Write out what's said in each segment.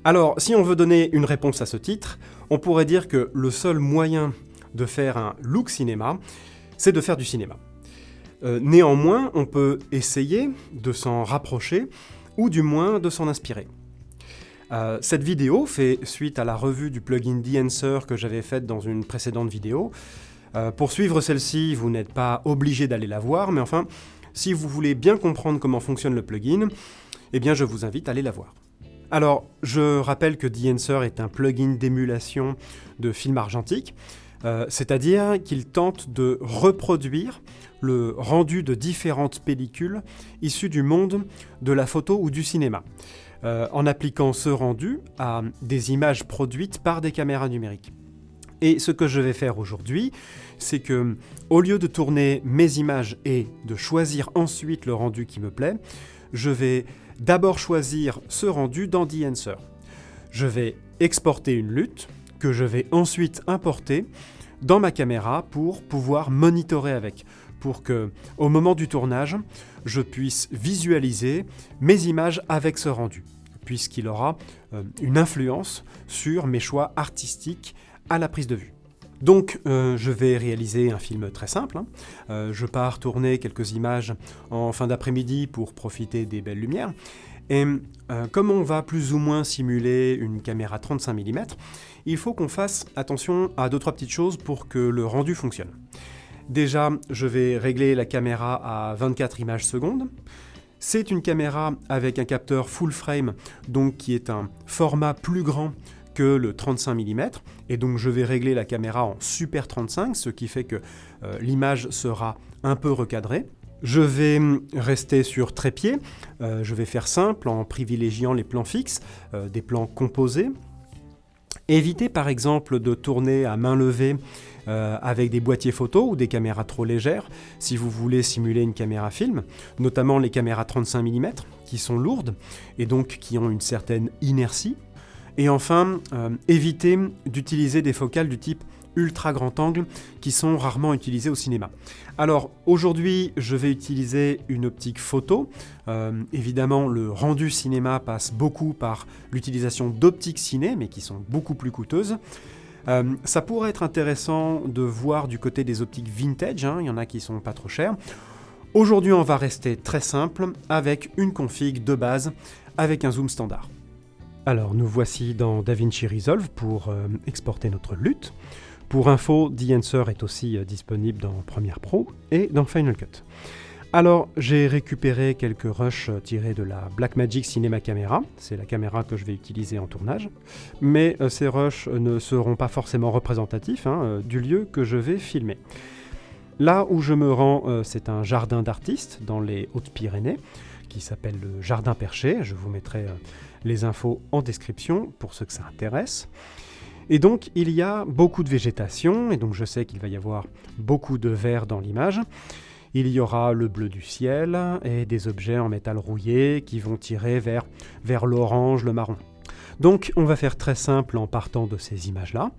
Alors, si on veut donner une réponse à ce titre, on pourrait dire que le seul moyen de faire un look cinéma, c'est de faire du cinéma. Néanmoins, on peut essayer de s'en rapprocher, ou du moins de s'en inspirer. Cette vidéo fait suite à la revue du plugin Dehancer que j'avais faite dans une précédente vidéo. Pour suivre celle-ci, vous n'êtes pas obligé d'aller la voir, mais enfin, si vous voulez bien comprendre comment fonctionne le plugin, eh bien je vous invite à aller la voir. Alors, je rappelle que Dehancer est un plugin d'émulation de film argentique, c'est-à-dire qu'il tente de reproduire le rendu de différentes pellicules issues du monde de la photo ou du cinéma, en appliquant ce rendu à des images produites par des caméras numériques. Et ce que je vais faire aujourd'hui, c'est que, au lieu de tourner mes images et de choisir ensuite le rendu qui me plaît, je vais d'abord choisir ce rendu dans Dehancer. Je vais exporter une lutte que je vais ensuite importer dans ma caméra pour pouvoir monitorer avec, pour que, au moment du tournage, je puisse visualiser mes images avec ce rendu, puisqu'il aura une influence sur mes choix artistiques à la prise de vue. Donc, je vais réaliser un film très simple. Je pars tourner quelques images en fin d'après-midi pour profiter des belles lumières. Et comme on va plus ou moins simuler une caméra 35 mm, il faut qu'on fasse attention à 2-3 petites choses pour que le rendu fonctionne. Déjà, je vais régler la caméra à 24 images secondes. C'est une caméra avec un capteur full frame, donc qui est un format plus grand que le 35 mm, et donc je vais régler la caméra en Super 35, ce qui fait que l'image sera un peu recadrée. Je vais rester sur trépied, je vais faire simple en privilégiant les plans fixes, des plans composés. Évitez par exemple de tourner à main levée avec des boîtiers photo ou des caméras trop légères si vous voulez simuler une caméra film, notamment les caméras 35 mm qui sont lourdes et donc qui ont une certaine inertie. Et enfin, évitez d'utiliser des focales du type ultra grand angle qui sont rarement utilisées au cinéma. Alors aujourd'hui, je vais utiliser une optique photo. Évidemment, le rendu cinéma passe beaucoup par l'utilisation d'optiques ciné, mais qui sont beaucoup plus coûteuses. Ça pourrait être intéressant de voir du côté des optiques vintage, il y en a qui sont pas trop chères. Aujourd'hui, on va rester très simple avec une config de base avec un zoom standard. Alors, nous voici dans DaVinci Resolve pour exporter notre lutte. Pour info, Dehancer est aussi disponible dans Premiere Pro et dans Final Cut. Alors, j'ai récupéré quelques rushs tirés de la Blackmagic Cinema Camera, c'est la caméra que je vais utiliser en tournage, mais ces rushs ne seront pas forcément représentatifs du lieu que je vais filmer. Là où je me rends, c'est un jardin d'artistes dans les Hautes-Pyrénées, qui s'appelle le Jardin Perché. Je vous mettrai les infos en description pour ceux que ça intéresse. Et donc, il y a beaucoup de végétation, et donc je sais qu'il va y avoir beaucoup de vert dans l'image. Il y aura le bleu du ciel et des objets en métal rouillé qui vont tirer vers l'orange, le marron. Donc, on va faire très simple en partant de ces images-là.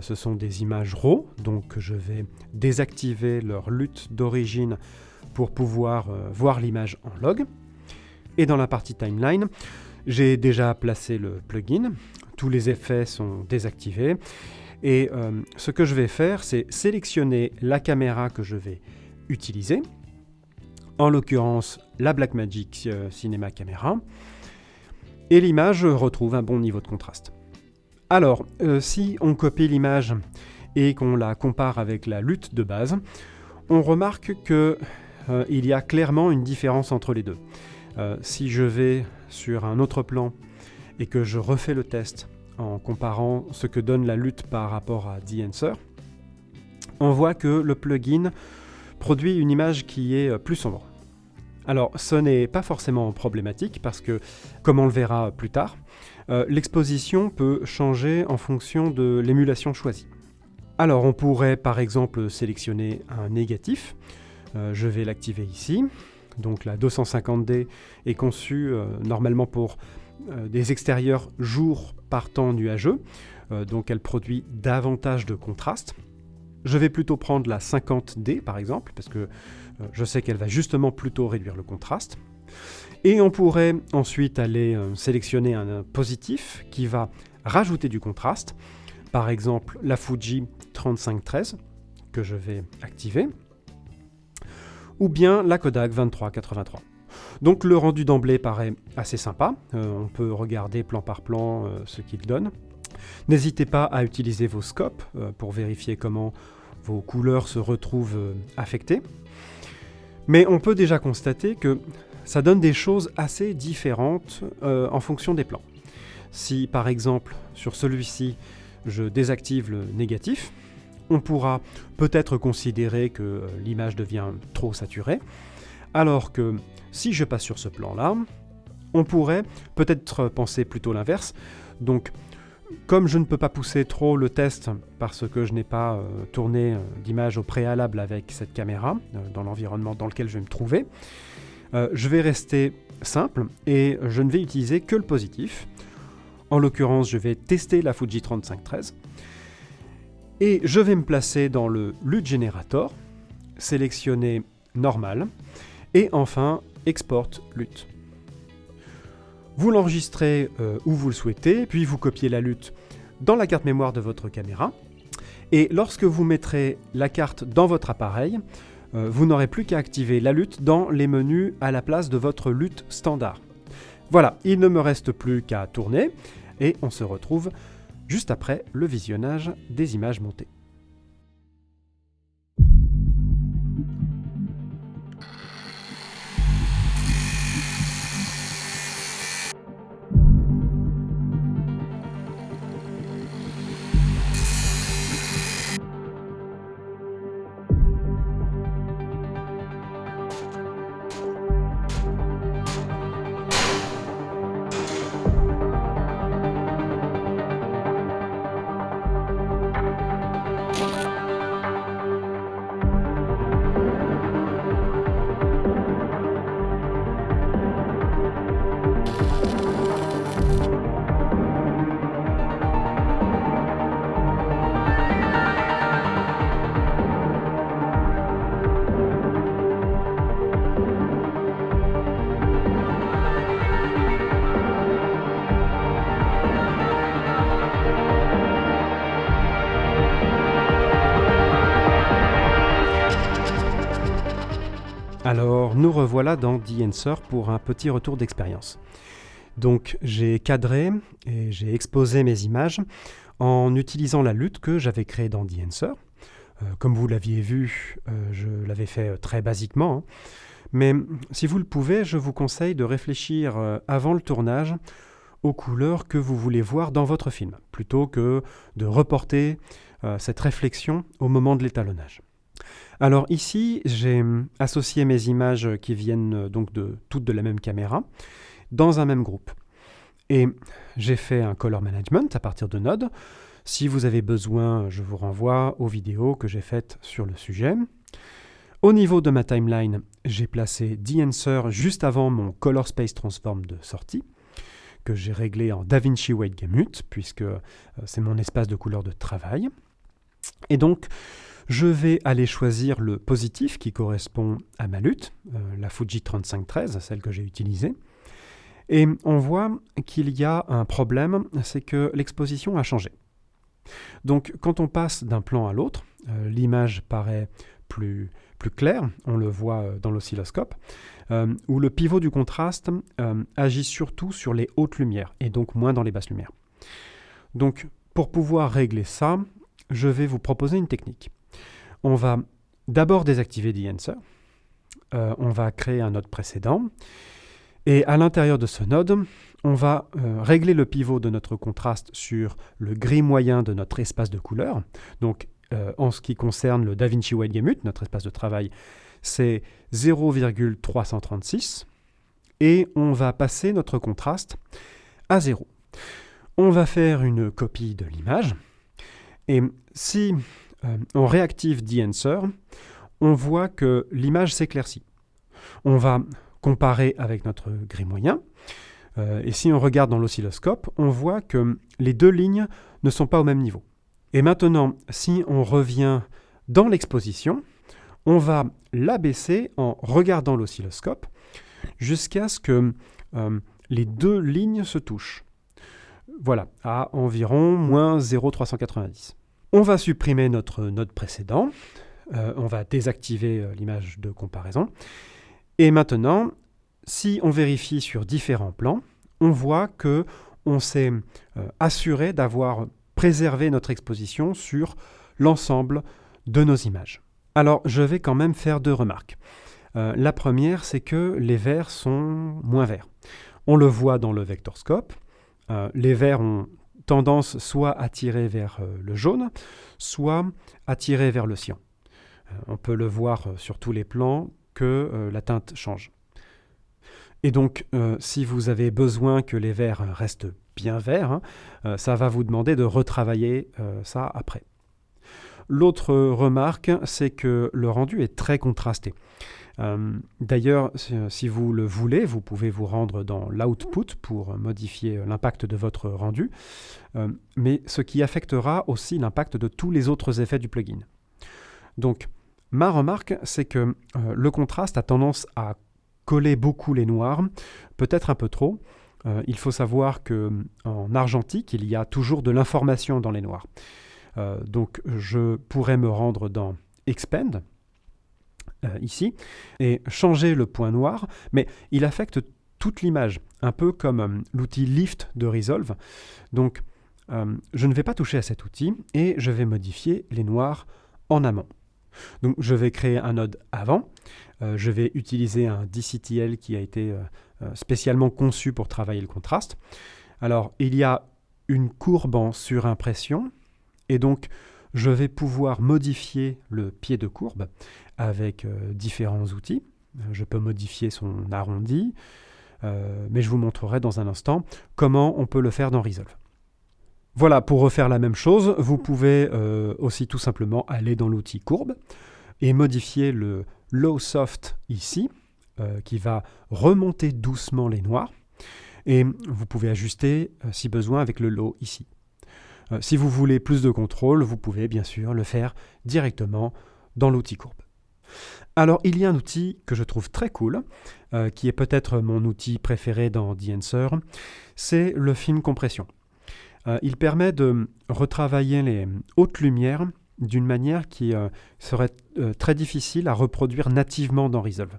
Ce sont des images RAW, donc je vais désactiver leur lutte d'origine pour pouvoir voir l'image en log. Et dans la partie timeline, j'ai déjà placé le plugin. Tous les effets sont désactivés. Et ce que je vais faire, c'est sélectionner la caméra que je vais utiliser. En l'occurrence, la Blackmagic Cinema Camera. Et l'image retrouve un bon niveau de contraste. Alors, si on copie l'image et qu'on la compare avec la lutte de base, on remarque qu'il y a clairement une différence entre les deux. Si je vais sur un autre plan et que je refais le test en comparant ce que donne la lutte par rapport à Dehancer, on voit que le plugin produit une image qui est plus sombre. Alors, ce n'est pas forcément problématique parce que, comme on le verra plus tard, l'exposition peut changer en fonction de l'émulation choisie. Alors, on pourrait par exemple sélectionner un négatif. Je vais l'activer ici. Donc la 250D est conçue normalement pour des extérieurs jour par temps nuageux, donc elle produit davantage de contraste. Je vais plutôt prendre la 50D par exemple, parce que je sais qu'elle va justement plutôt réduire le contraste. Et on pourrait ensuite aller sélectionner un positif qui va rajouter du contraste, par exemple la Fuji 3513 que je vais activer, ou bien la Kodak 2383. Donc le rendu d'emblée paraît assez sympa, on peut regarder plan par plan ce qu'il donne. N'hésitez pas à utiliser vos scopes pour vérifier comment vos couleurs se retrouvent affectées. Mais on peut déjà constater que ça donne des choses assez différentes en fonction des plans. Si par exemple sur celui-ci je désactive le négatif, on pourra peut-être considérer que l'image devient trop saturée, alors que si je passe sur ce plan-là, on pourrait peut-être penser plutôt l'inverse. Donc comme je ne peux pas pousser trop le test parce que je n'ai pas tourné d'image au préalable avec cette caméra dans l'environnement dans lequel je vais me trouver, je vais rester simple et je ne vais utiliser que le positif. En l'occurrence, je vais tester la Fuji 3513 et je vais me placer dans le LUT Generator, sélectionner Normal et enfin Export LUT. Vous l'enregistrez où vous le souhaitez, puis vous copiez la LUT dans la carte mémoire de votre caméra. Et lorsque vous mettrez la carte dans votre appareil, vous n'aurez plus qu'à activer la LUT dans les menus à la place de votre LUT standard. Voilà, il ne me reste plus qu'à tourner et on se retrouve juste après le visionnage des images montées. Alors, nous revoilà dans DENSOR pour un petit retour d'expérience. Donc, j'ai cadré et j'ai exposé mes images en utilisant la LUT que j'avais créée dans DENSOR. Comme vous l'aviez vu, je l'avais fait très basiquement. Mais si vous le pouvez, je vous conseille de réfléchir avant le tournage aux couleurs que vous voulez voir dans votre film, plutôt que de reporter cette réflexion au moment de l'étalonnage. Alors ici, j'ai associé mes images qui viennent donc toutes de la même caméra dans un même groupe. Et j'ai fait un color management à partir de nodes. Si vous avez besoin, je vous renvoie aux vidéos que j'ai faites sur le sujet. Au niveau de ma timeline, j'ai placé DENSOR juste avant mon Color Space Transform de sortie, que j'ai réglé en DaVinci White Gamut, puisque c'est mon espace de couleur de travail. Et donc, je vais aller choisir le positif qui correspond à ma LUT, la Fuji 3513, celle que j'ai utilisée. Et on voit qu'il y a un problème, c'est que l'exposition a changé. Donc quand on passe d'un plan à l'autre, l'image paraît plus claire, on le voit dans l'oscilloscope, où le pivot du contraste agit surtout sur les hautes lumières, et donc moins dans les basses lumières. Donc pour pouvoir régler ça, je vais vous proposer une technique. On va d'abord désactiver DENSOR, on va créer un node précédent, et à l'intérieur de ce node, on va régler le pivot de notre contraste sur le gris moyen de notre espace de couleur. Donc en ce qui concerne le DaVinci White Gamut, notre espace de travail, c'est 0,336, et on va passer notre contraste à 0. On va faire une copie de l'image, et si on réactive DENSOR, on voit que l'image s'éclaircit. On va comparer avec notre gris moyen, et si on regarde dans l'oscilloscope, on voit que les deux lignes ne sont pas au même niveau. Et maintenant, si on revient dans l'exposition, on va l'abaisser en regardant l'oscilloscope. jusqu'à ce que les deux lignes se touchent. Voilà, à environ moins 0,390. On va supprimer notre node précédent, on va désactiver l'image de comparaison, et maintenant, si on vérifie sur différents plans, on voit que on s'est assuré d'avoir préservé notre exposition sur l'ensemble de nos images. Alors, je vais quand même faire 2 remarques. La première, c'est que les verts sont moins verts. On le voit dans le vectorscope. Les verts ont tendance soit à tirer vers le jaune, soit à tirer vers le cyan. On peut le voir sur tous les plans que la teinte change. Et donc, si vous avez besoin que les verts restent bien verts, ça va vous demander de retravailler ça après. L'autre remarque, c'est que le rendu est très contrasté. D'ailleurs, si vous le voulez, vous pouvez vous rendre dans l'output pour modifier l'impact de votre rendu, mais ce qui affectera aussi l'impact de tous les autres effets du plugin. Donc, ma remarque, c'est que le contraste a tendance à coller beaucoup les noirs, peut-être un peu trop. Il faut savoir qu'en argentique, il y a toujours de l'information dans les noirs. Donc, je pourrais me rendre dans Expand, ici, et changer le point noir, mais il affecte toute l'image, un peu comme l'outil Lift de Resolve. Donc, je ne vais pas toucher à cet outil et je vais modifier les noirs en amont. Donc, je vais créer un node avant. Je vais utiliser un DCTL qui a été spécialement conçu pour travailler le contraste. Alors, il y a une courbe en surimpression et donc, je vais pouvoir modifier le pied de courbe avec différents outils. Je peux modifier son arrondi, mais je vous montrerai dans un instant comment on peut le faire dans Resolve. Voilà, pour refaire la même chose, vous pouvez aussi tout simplement aller dans l'outil courbe et modifier le Low Soft ici, qui va remonter doucement les noirs. Et vous pouvez ajuster, si besoin, avec le Low ici. Si vous voulez plus de contrôle, vous pouvez bien sûr le faire directement dans l'outil courbe. Alors, il y a un outil que je trouve très cool, qui est peut-être mon outil préféré dans DEnswer, c'est le film compression. Il permet de retravailler les hautes lumières d'une manière qui serait très difficile à reproduire nativement dans Resolve,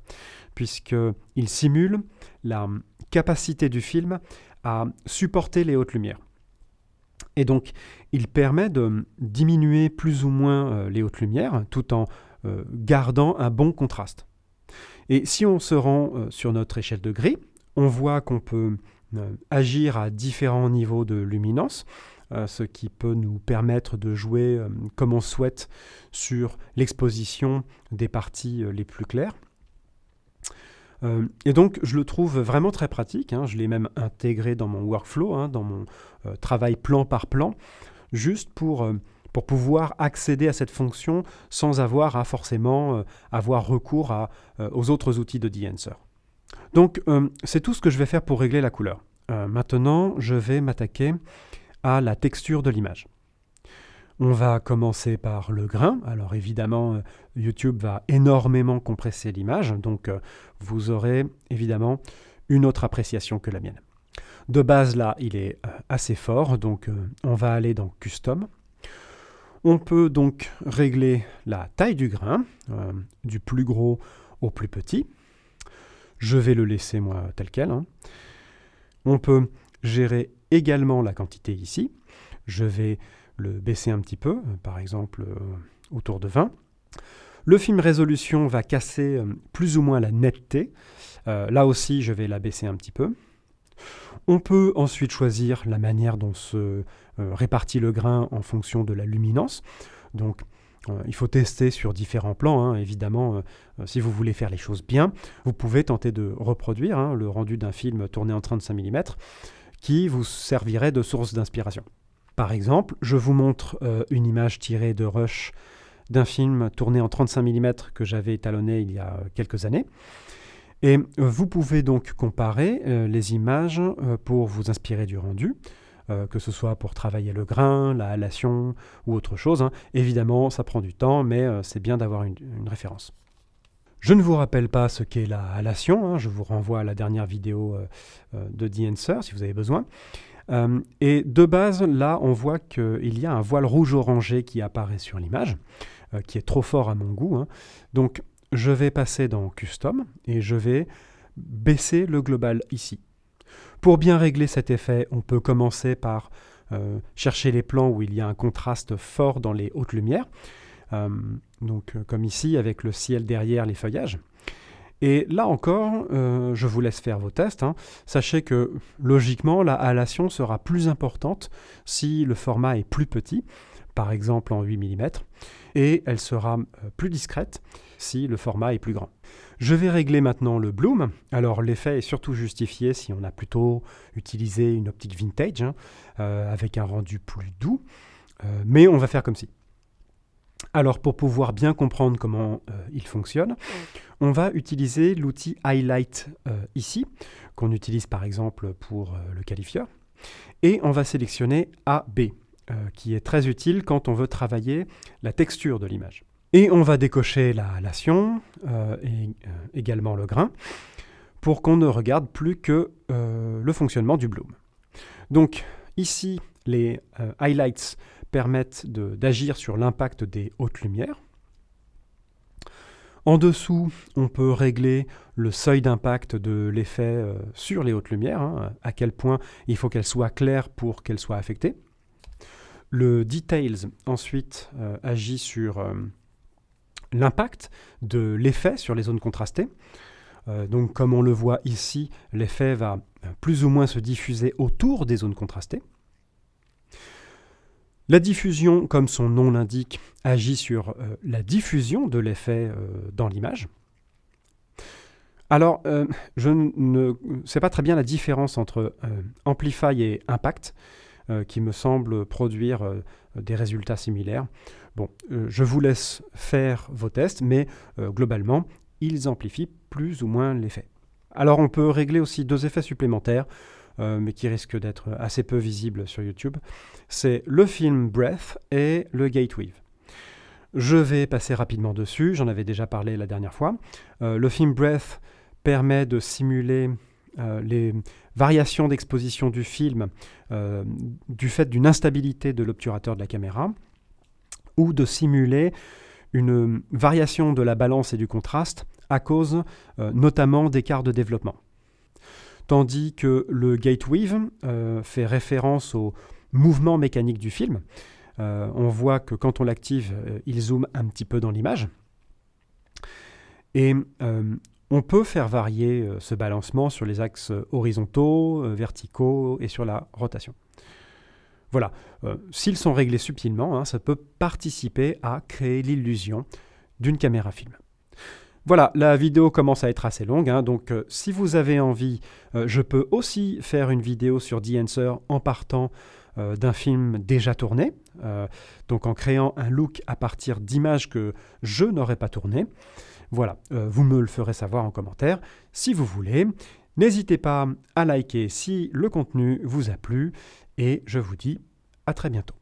puisqu'il simule la capacité du film à supporter les hautes lumières. Et donc, il permet de diminuer plus ou moins les hautes lumières tout en gardant un bon contraste. Et si on se rend sur notre échelle de gris, on voit qu'on peut agir à différents niveaux de luminance, ce qui peut nous permettre de jouer comme on souhaite sur l'exposition des parties les plus claires. Et donc, je le trouve vraiment très pratique. Je l'ai même intégré dans mon workflow, dans mon travail plan par plan, juste pour pouvoir accéder à cette fonction sans avoir à forcément avoir recours aux autres outils de DEnswer. Donc, c'est tout ce que je vais faire pour régler la couleur. Maintenant, je vais m'attaquer à la texture de l'image. On va commencer par le grain. Alors évidemment, YouTube va énormément compresser l'image, donc vous aurez évidemment une autre appréciation que la mienne. De base, là, il est assez fort, donc on va aller dans Custom. On peut donc régler la taille du grain, du plus gros au plus petit. Je vais le laisser, moi, tel quel. On peut gérer également la quantité ici. Je vais le baisser un petit peu, par exemple autour de 20. Le film résolution va casser plus ou moins la netteté. Là aussi, je vais la baisser un petit peu. On peut ensuite choisir la manière dont se répartit le grain en fonction de la luminance. Donc, il faut tester sur différents plans. Évidemment, si vous voulez faire les choses bien, vous pouvez tenter de reproduire le rendu d'un film tourné en 35 mm qui vous servirait de source d'inspiration. Par exemple, je vous montre une image tirée de Rush d'un film tourné en 35 mm que j'avais étalonné il y a quelques années. Et vous pouvez donc comparer les images pour vous inspirer du rendu, que ce soit pour travailler le grain, la halation ou autre chose. Évidemment, ça prend du temps, mais c'est bien d'avoir une référence. Je ne vous rappelle pas ce qu'est la halation, hein, je vous renvoie à la dernière vidéo de The Answer si vous avez besoin. Et de base, là, on voit qu'il y a un voile rouge-orangé qui apparaît sur l'image, qui est trop fort à mon goût, hein. Donc, je vais passer dans Custom et je vais baisser le global ici. Pour bien régler cet effet, on peut commencer par chercher les plans où il y a un contraste fort dans les hautes lumières. Comme ici avec le ciel derrière les feuillages. Et là encore, je vous laisse faire vos tests, hein. Sachez que logiquement, la halation sera plus importante si le format est plus petit, par exemple en 8 mm, et elle sera plus discrète si le format est plus grand. Je vais régler maintenant le bloom. Alors l'effet est surtout justifié si on a plutôt utilisé une optique vintage, hein, avec un rendu plus doux, mais on va faire comme ci. Alors pour pouvoir bien comprendre comment il fonctionne, on va utiliser l'outil Highlight ici, qu'on utilise par exemple pour le qualifieur, et on va sélectionner AB, qui est très utile quand on veut travailler la texture de l'image. Et on va décocher la halation et également le grain, pour qu'on ne regarde plus que le fonctionnement du bloom. Donc ici, les highlights permettent d'agir sur l'impact des hautes lumières. En dessous, on peut régler le seuil d'impact de l'effet sur les hautes lumières, hein, à quel point il faut qu'elles soient claires pour qu'elles soient affectées. Le Details, ensuite, agit sur l'impact de l'effet sur les zones contrastées. Donc, comme on le voit ici, l'effet va plus ou moins se diffuser autour des zones contrastées. La diffusion, comme son nom l'indique, agit sur la diffusion de l'effet dans l'image. Alors, je ne sais pas très bien la différence entre Amplify et Impact, qui me semble produire des résultats similaires. Bon, je vous laisse faire vos tests, mais globalement, ils amplifient plus ou moins l'effet. Alors, on peut régler aussi 2 effets supplémentaires, mais qui risquent d'être assez peu visibles sur YouTube. C'est le film Breath et le Gateweave. Je vais passer rapidement dessus, j'en avais déjà parlé la dernière fois. Le film Breath permet de simuler les variations d'exposition du film du fait d'une instabilité de l'obturateur de la caméra, ou de simuler une variation de la balance et du contraste à cause notamment d'écarts de développement. Tandis que le Gateweave fait référence au mouvement mécanique du film. On voit que quand on l'active, il zoome un petit peu dans l'image. Et on peut faire varier ce balancement sur les axes horizontaux, verticaux et sur la rotation. Voilà, s'ils sont réglés subtilement, hein, ça peut participer à créer l'illusion d'une caméra film. Voilà, la vidéo commence à être assez longue, hein, donc si vous avez envie, je peux aussi faire une vidéo sur The Answer en partant d'un film déjà tourné, donc en créant un look à partir d'images que je n'aurais pas tournées. Voilà, vous me le ferez savoir en commentaire si vous voulez. N'hésitez pas à liker si le contenu vous a plu, et je vous dis à très bientôt.